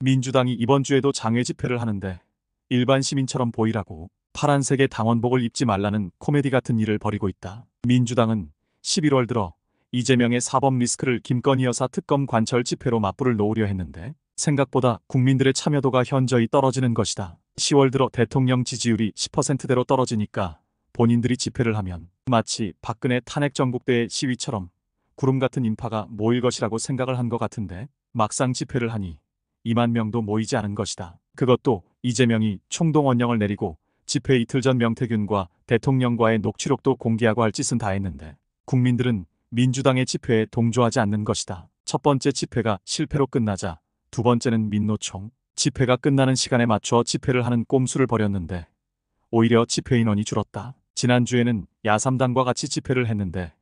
민주당이 이번 주에도 장외 집회를 하는데 일반 시민처럼 보이라고 파란색의 당원복을 입지 말라는 코미디 같은 일을 벌이고 있다. 민주당은 11월 들어 이재명의 사법 리스크를 김건희 여사 특검 관철 집회로 맞불을 놓으려 했는데 생각보다 국민들의 참여도가 현저히 떨어지는 것이다. 10월 들어 대통령 지지율이 10%대로 떨어지니까 본인들이 집회를 하면 마치 박근혜 탄핵 전국대의 시위처럼 구름 같은 인파가 모일 것이라고 생각을 한 것 같은데 막상 집회를 하니 2만 명도 모이지 않은 것이다. 그것도 이재명이 총동원령을 내리고 집회 이틀 전 명태균과 대통령과의 녹취록도 공개하고 할 짓은 다 했는데 국민들은 민주당의 집회에 동조하지 않는 것이다. 첫 번째 집회가 실패로 끝나자 두 번째는 민노총 집회가 끝나는 시간에 맞춰 집회를 하는 꼼수를 벌였는데 오히려 집회 인원이 줄었다. 지난주에는 야3당과 같이 집회를 했는데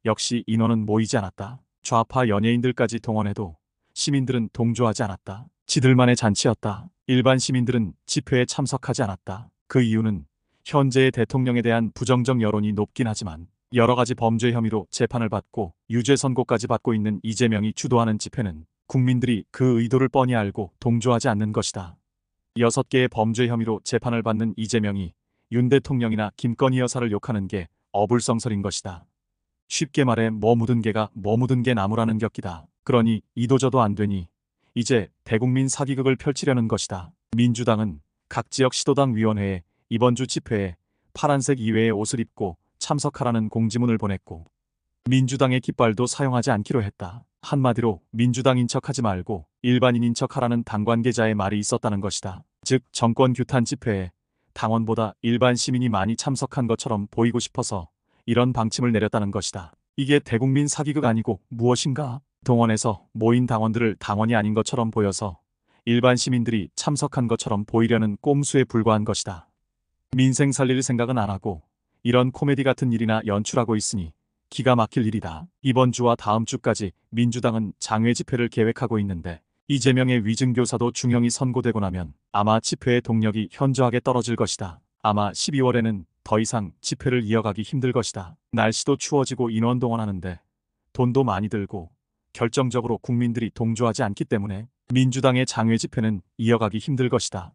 역시 인원은 모이지 않았다. 좌파 연예인들까지 동원해도 시민들은 동조하지 않았다. 지들만의 잔치였다. 일반 시민들은 집회에 참석하지 않았다. 그 이유는 현재의 대통령에 대한 부정적 여론이 높긴 하지만 여러 가지 범죄 혐의로 재판을 받고 유죄 선고까지 받고 있는 이재명이 주도하는 집회는 국민들이 그 의도를 뻔히 알고 동조하지 않는 것이다. 6개의 범죄 혐의로 재판을 받는 이재명이 윤 대통령이나 김건희 여사를 욕하는 게 어불성설인 것이다. 쉽게 말해 뭐 묻은 개가 뭐 묻은 개 나무라는 격기다. 그러니 이도저도 안 되니 이제 대국민 사기극을 펼치려는 것이다. 민주당은 각 지역 시도당 위원회에 이번 주 집회에 파란색 이외의 옷을 입고 참석하라는 공지문을 보냈고 민주당의 깃발도 사용하지 않기로 했다. 한마디로 민주당인 척하지 말고 일반인인 척하라는 당 관계자의 말이 있었다는 것이다. 즉 정권 규탄 집회에 당원보다 일반 시민이 많이 참석한 것처럼 보이고 싶어서 이런 방침을 내렸다는 것이다. 이게 대국민 사기극 아니고 무엇인가? 동원해서 모인 당원들을 당원이 아닌 것처럼 보여서 일반 시민들이 참석한 것처럼 보이려는 꼼수에 불과한 것이다. 민생 살릴 생각은 안 하고 이런 코미디 같은 일이나 연출하고 있으니 기가 막힐 일이다. 이번 주와 다음 주까지 민주당은 장외 집회를 계획하고 있는데 이재명의 위증교사도 중형이 선고되고 나면 아마 집회의 동력이 현저하게 떨어질 것이다. 아마 12월에는 더 이상 집회를 이어가기 힘들 것이다. 날씨도 추워지고 인원 동원하는데 돈도 많이 들고 결정적으로 국민들이 동조하지 않기 때문에 민주당의 장외 집회는 이어가기 힘들 것이다.